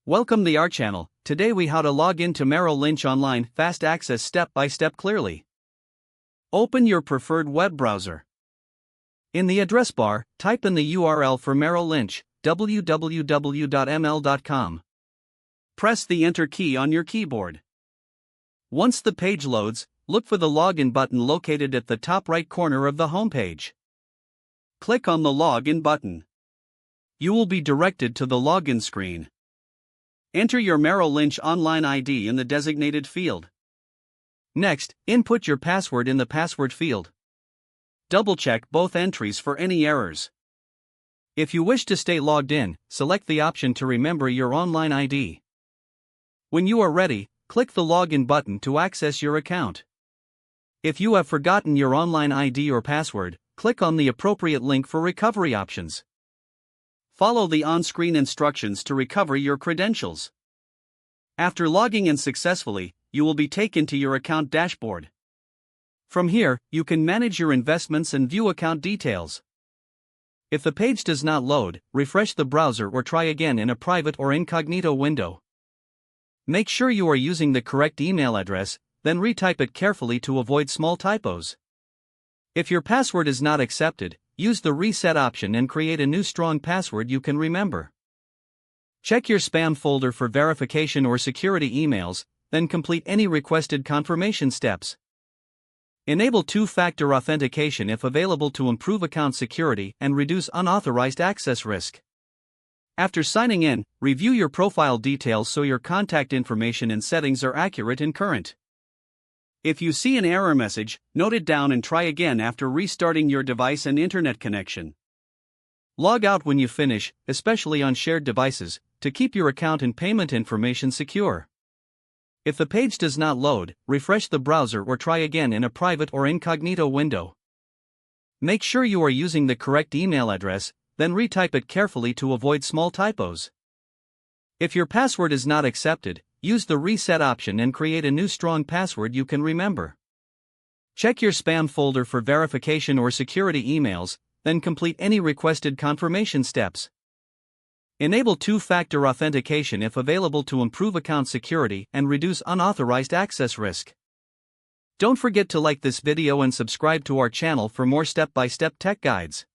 Welcome to our channel. Today we how to log into Merrill Lynch online, fast access step by step clearly. Open your preferred web browser. In the address bar, type in the URL for Merrill Lynch, www.ml.com. Press the enter key on your keyboard. Once the page loads, look for the login button located at the top right corner of the homepage. Click on the login button. You will be directed to the login screen. Enter your Merrill Lynch online ID in the designated field. Next, input your password in the password field. Double-check both entries for any errors. If you wish to stay logged in, select the option to remember your online ID. When you are ready, click the login button to access your account. If you have forgotten your online ID or password, click on the appropriate link for recovery options. Follow the on-screen instructions to recover your credentials. After logging in successfully, you will be taken to your account dashboard. From here, you can manage your investments and view account details. If the page does not load, refresh the browser or try again in a private or incognito window. Make sure you are using the correct email address, then retype it carefully to avoid small typos. If your password is not accepted, use the reset option and create a new strong password you can remember. Check your spam folder for verification or security emails, then complete any requested confirmation steps. Enable two-factor authentication if available to improve account security and reduce unauthorized access risk. After signing in, review your profile details so your contact information and settings are accurate and current. If you see an error message, note it down and try again after restarting your device and internet connection. Log out when you finish, especially on shared devices, to keep your account and payment information secure. If the page does not load, refresh the browser or try again in a private or incognito window. Make sure you are using the correct email address, then retype it carefully to avoid small typos. If your password is not accepted, use the reset option and create a new strong password you can remember. Check your spam folder for verification or security emails, then complete any requested confirmation steps. Enable two-factor authentication if available to improve account security and reduce unauthorized access risk. Don't forget to like this video and subscribe to our channel for more step-by-step tech guides.